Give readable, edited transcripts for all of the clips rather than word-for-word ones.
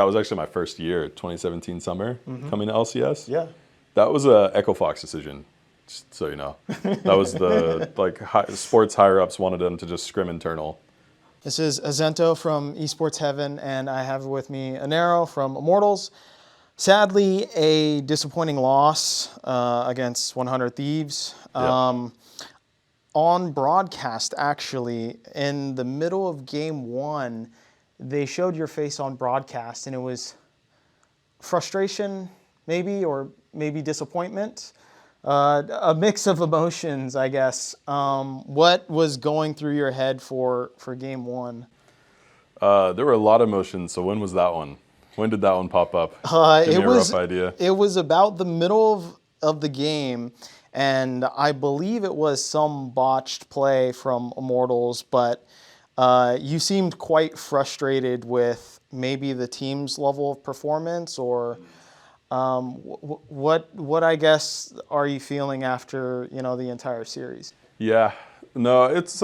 that was actually my first year, 2017 summer, coming to LCS. Yeah. That was a Echo Fox decision, just so you know. That was the sports higher ups wanted them to just scrim internal. This is Azento from Esports Heaven, and I have with me Inero from Immortals. Sadly, a disappointing loss against 100 Thieves. Yeah. On broadcast, actually, in the middle of game one, they showed your face on broadcast, and it was frustration, maybe, or maybe disappointment. A mix of emotions, I guess. What was going through your head for game one? There were a lot of emotions, so when was that one? When did that one pop up? Give me a rough idea. It was about the middle of the game, and I believe it was some botched play from Immortals, but you seemed quite frustrated with maybe the team's level of performance, or what I guess are you feeling after the entire series? Yeah, no, it's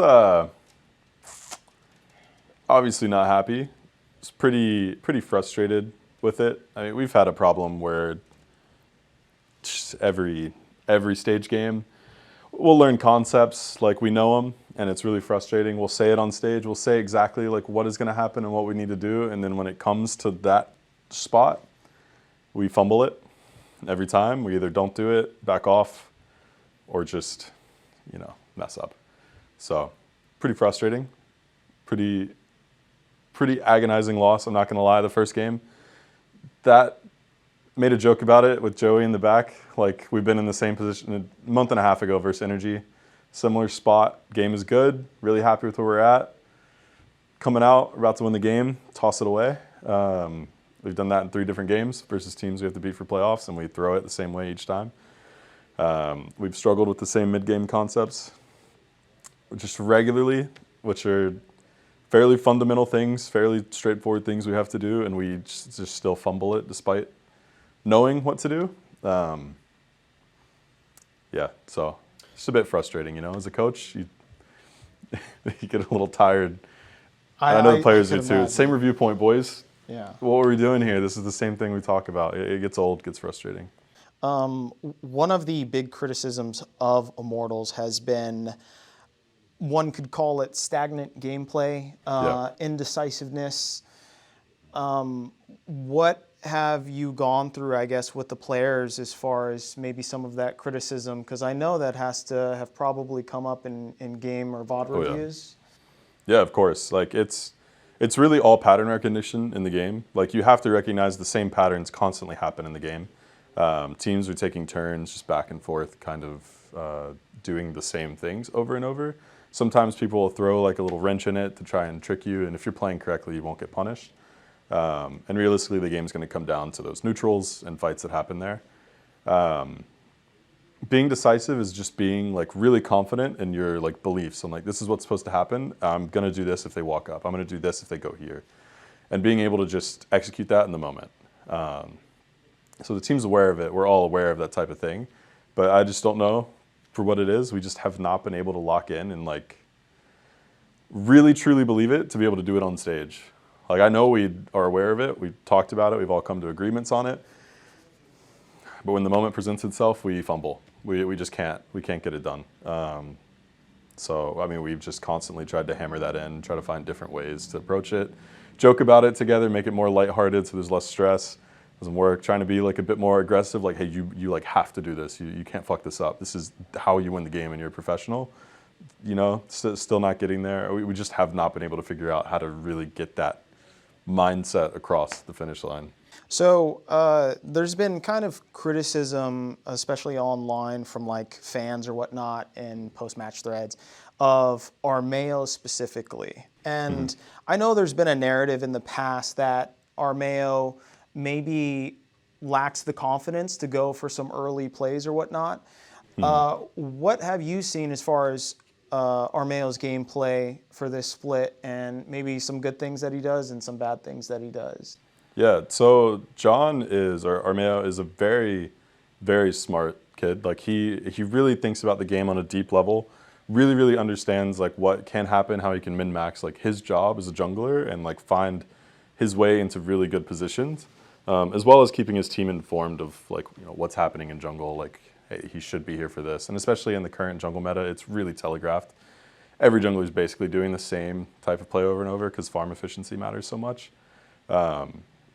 obviously not happy. It's pretty frustrated with it. I mean, we've had a problem where just every stage game, we'll learn concepts like we know them, and it's really frustrating. We'll say it on stage. We'll say exactly like what is going to happen and what we need to do, and then when it comes to that spot, we fumble it every time. We either don't do it, back off, or just mess up. So pretty frustrating. Pretty agonizing loss, I'm not going to lie, the first game. That made a joke about it with Joey in the back. Like, we've been in the same position a month and a half ago versus Energy. Similar spot. Game is good. Really happy with where we're at. Coming out, about to win the game, toss it away. We've done that in 3 different games versus teams we have to beat for playoffs, and we throw it the same way each time. We've struggled with the same mid-game concepts just regularly, which are fairly fundamental things, fairly straightforward things we have to do, and we just still fumble it despite knowing what to do. Yeah, so it's a bit frustrating, as a coach, you get a little tired. I know the players do too. Imagine. Same review point, boys. Yeah. What are we doing here? This is the same thing we talk about. It gets old, gets frustrating. One of the big criticisms of Immortals has been, one could call it stagnant gameplay, indecisiveness. What have you gone through, I guess, with the players as far as maybe some of that criticism? Because I know that has to have probably come up in game or VOD reviews. Yeah, of course. Like, it's really all pattern recognition in the game. Like, you have to recognize the same patterns constantly happen in the game. Teams are taking turns just back and forth, kind of doing the same things over and over. Sometimes people will throw like a little wrench in it to try and trick you, and if you're playing correctly, you won't get punished. And realistically, the game's going to come down to those neutrals and fights that happen there. Being decisive is just being like really confident in your like beliefs. I'm like, this is what's supposed to happen. I'm going to do this if they walk up. I'm going to do this if they go here. And being able to just execute that in the moment. So the team's aware of it. We're all aware of that type of thing. But I just don't know for what it is. We just have not been able to lock in and like really truly believe it to be able to do it on stage. Like, I know we are aware of it. We've talked about it. We've all come to agreements on it. But when the moment presents itself, we fumble. We just can't. We can't get it done. So, I mean, we've just constantly tried to hammer that in, try to find different ways to approach it. Joke about it together, make it more lighthearted so there's less stress. Doesn't work. Trying to be like a bit more aggressive, like, hey, you like have to do this. You can't fuck this up. This is how you win the game and you're a professional. Still not getting there. We just have not been able to figure out how to really get that mindset across the finish line. So there's been kind of criticism, especially online from like fans or whatnot in post-match threads, of Armeo specifically. And I know there's been a narrative in the past that Armeo maybe lacks the confidence to go for some early plays or whatnot. What have you seen as far as Armeo's gameplay for this split, and maybe some good things that he does and some bad things that he does? Yeah, so Armeo is a very, very smart kid. Like, he really thinks about the game on a deep level, really, really understands like what can happen, how he can min-max like his job as a jungler and like find his way into really good positions, as well as keeping his team informed of like what's happening in jungle. Like, hey, he should be here for this, and especially in the current jungle meta, it's really telegraphed. Every jungler is basically doing the same type of play over and over because farm efficiency matters so much.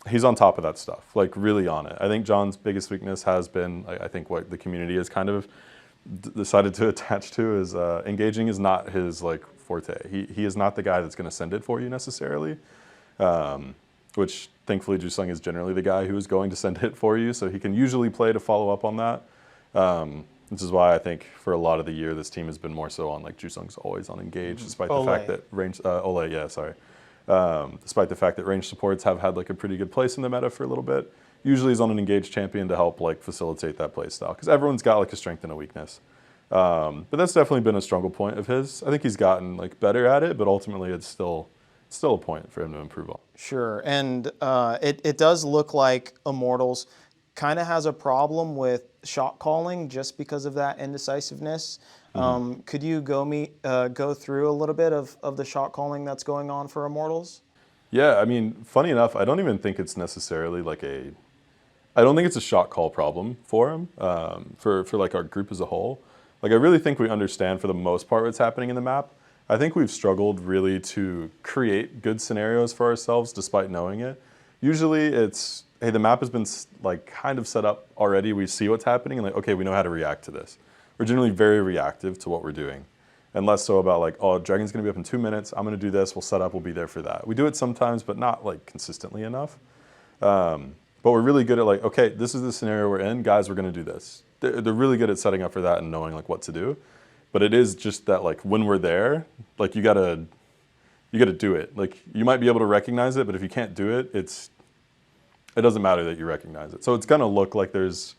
He's on top of that stuff, like really on it. I think John's biggest weakness has been, I think what the community has kind of decided to attach to is engaging is not his like forte. He is not the guy that's going to send it for you necessarily, which thankfully Jusung is generally the guy who is going to send it for you, so he can usually play to follow up on that. This is why I think for a lot of the year this team has been more so on like Jusung's always on engage, despite the fact that range Ole, yeah, sorry. Despite the fact that range supports have had like a pretty good place in the meta for a little bit. Usually he's on an engaged champion to help like facilitate that play style because everyone's got like a strength and a weakness. But that's definitely been a struggle point of his. I think he's gotten like better at it, but ultimately it's still a point for him to improve on. Sure, and it does look like Immortals kind of has a problem with shot calling just because of that indecisiveness. Could you go through a little bit of the shot calling that's going on for Immortals? Yeah, I mean, funny enough, I don't even think it's necessarily like I don't think it's a shot call problem for him, for like our group as a whole. Like I really think we understand for the most part what's happening in the map. I think we've struggled really to create good scenarios for ourselves despite knowing it. Usually it's, hey, the map has been like kind of set up already. We see what's happening and like, okay, we know how to react to this. We're generally very reactive to what we're doing and less so about like, oh, Dragon's gonna be up in 2 minutes. I'm gonna do this, we'll set up, we'll be there for that. We do it sometimes, but not like consistently enough. But we're really good at like, okay, this is the scenario we're in, guys, we're gonna do this. They're really good at setting up for that and knowing like what to do. But it is just that like when we're there, like you gotta do it. Like you might be able to recognize it, but if you can't do it, it doesn't matter that you recognize it. So it's gonna look like there's,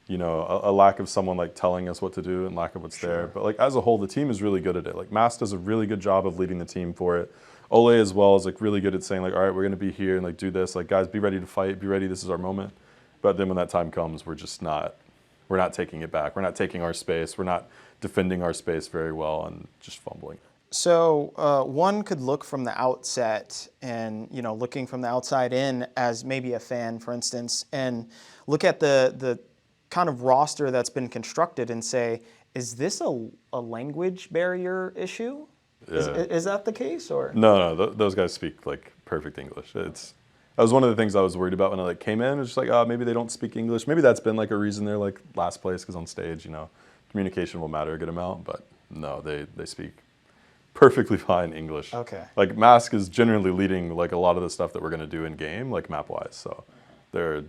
a lack of someone like telling us what to do and lack of what's there. But like as a whole, the team is really good at it. Like Mas does a really good job of leading the team for it. Ole as well is like really good at saying like, all right, we're gonna be here and like do this. Like guys, be ready to fight, be ready, this is our moment. But then when that time comes, we're not taking it back. We're not taking our space. We're not defending our space very well and just fumbling. So one could look from the outset and, looking from the outside in as maybe a fan, for instance, and look at the kind of roster that's been constructed and say, is this a language barrier issue? Yeah. Is that the case? Or No, those guys speak like perfect English. That was one of the things I was worried about when I like came in. It was just like, oh, maybe they don't speak English. Maybe that's been like a reason they're like last place because on stage, communication will matter a good amount. But no, they speak perfectly fine English. Okay. Like Mask is generally leading like a lot of the stuff that we're gonna do in game, like map wise. So they're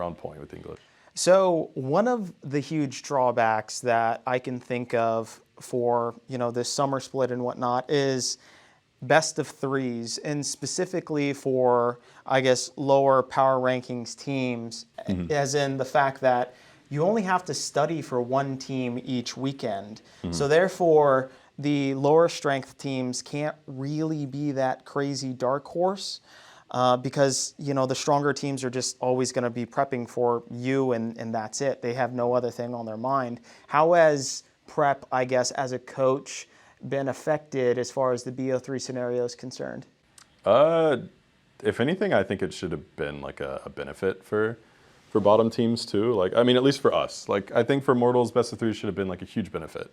on point with English. So one of the huge drawbacks that I can think of for this summer split and whatnot is best of threes, and specifically for I guess lower power rankings teams, as in the fact that you only have to study for one team each weekend. So therefore, the lower strength teams can't really be that crazy dark horse because the stronger teams are just always going to be prepping for you and that's it. They have no other thing on their mind. How has prep, I guess, as a coach been affected as far as the BO3 scenario is concerned? If anything, I think it should have been like a benefit for bottom teams too. Like, I mean, at least for us. Like, I think for Immortals, best of three should have been like a huge benefit.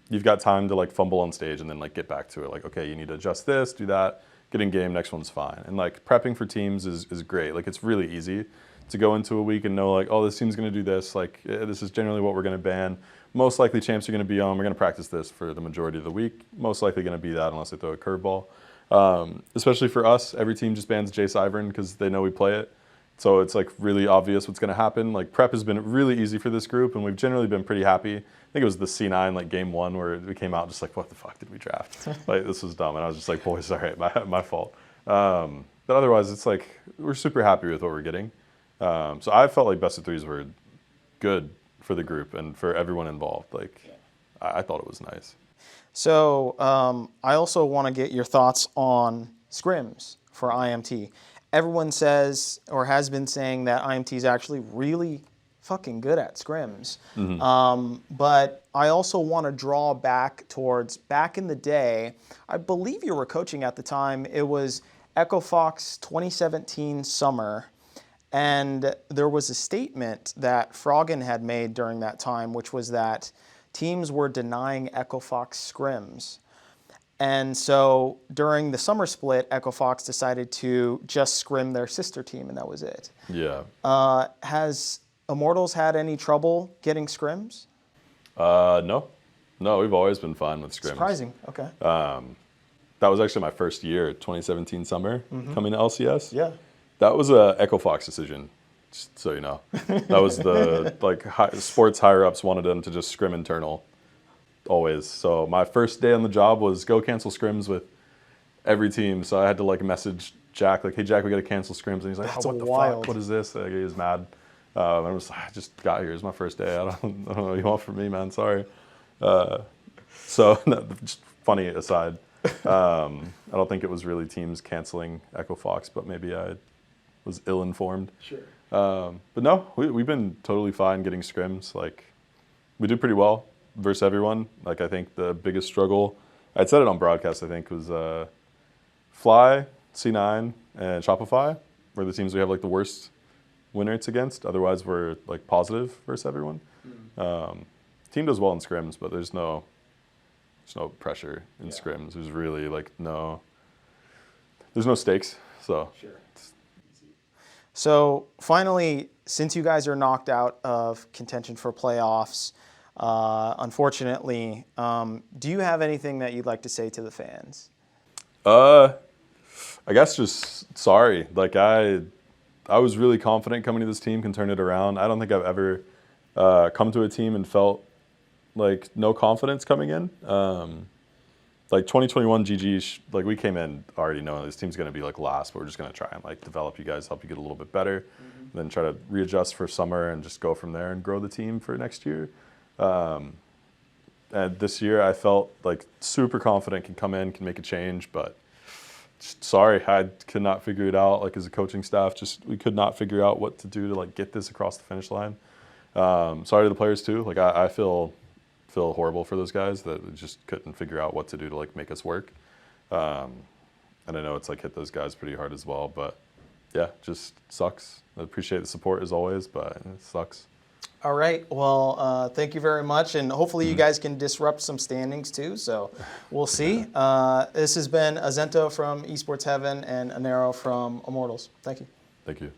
You've got time to like fumble on stage and then like get back to it. Like, okay, you need to adjust this, do that, get in game, next one's fine. And like prepping for teams is great. Like it's really easy to go into a week and know like, oh, this team's gonna do this. Like this is generally what we're gonna ban. Most likely champs are gonna be on. We're gonna practice this for the majority of the week. Most likely gonna be that unless they throw a curveball. Especially for us, every team just bans Jace Ivern because they know we play it. So it's like really obvious what's gonna happen. Like prep has been really easy for this group and we've generally been pretty happy. I think it was the C9 like game 1 where we came out just like, what the fuck did we draft? Like this was dumb. And I was just like, boys, all right, my fault. But otherwise it's like, we're super happy with what we're getting. So I felt like best of threes were good for the group and for everyone involved. Like I thought it was nice. So I also want to get your thoughts on scrims for IMT. Everyone says or has been saying that IMT is actually really fucking good at scrims. But I also want to draw back towards back in the day. I believe you were coaching at the time. It was Echo Fox 2017 summer, and there was a statement that Froggen had made during that time, which was that teams were denying Echo Fox scrims. And so during the summer split, Echo Fox decided to just scrim their sister team, and that was it. Yeah. Has Immortals had any trouble getting scrims? No. No, we've always been fine with scrims. Surprising. Okay. That was actually my first year, 2017 summer, coming to LCS. Yeah. That was a Echo Fox decision, just so you know. That was the sports higher ups wanted them to just scrim internal, always. So my first day on the job was go cancel scrims with every team. So I had to message Jack, hey Jack, we got to cancel scrims, and he's like, That's what the wild. fuck? What is this? He was mad. I was like, I just got here. It's my first day. I don't know what you want from me, man. Sorry. So just funny aside. I don't think it was really teams canceling Echo Fox, but maybe I was ill-informed. Sure. But no, we've been totally fine getting scrims. We did pretty well versus everyone. I think the biggest struggle, I'd said it on broadcast, I think, was Fly, C9, and Shopify were the teams we have the worst win rates against. Otherwise, we're positive versus everyone. Team does well in scrims, but there's no pressure in scrims. There's really there's no stakes. So Sure. So finally, since you guys are knocked out of contention for playoffs, unfortunately, do you have anything that you'd like to say to the fans? I guess just sorry. I was really confident coming to this team can turn it around. I don't think I've ever come to a team and felt no confidence coming in. 2021 GG, we came in already knowing this team's going to be last, but we're just going to try and develop you guys, help you get a little bit better, then try to readjust for summer and just go from there and grow the team for next year. And this year I felt super confident, can come in, can make a change, but sorry, I could not figure it out. As a coaching staff, we could not figure out what to do to get this across the finish line. Sorry to the players too. I feel horrible for those guys that we just couldn't figure out what to do to make us work. And I know it's hit those guys pretty hard as well, but yeah, just sucks. I appreciate the support as always, but it sucks. All right. Well, thank you very much, and hopefully you guys can disrupt some standings too. So we'll see. This has been Azento from Esports Heaven and Inero from Immortals. Thank you. Thank you.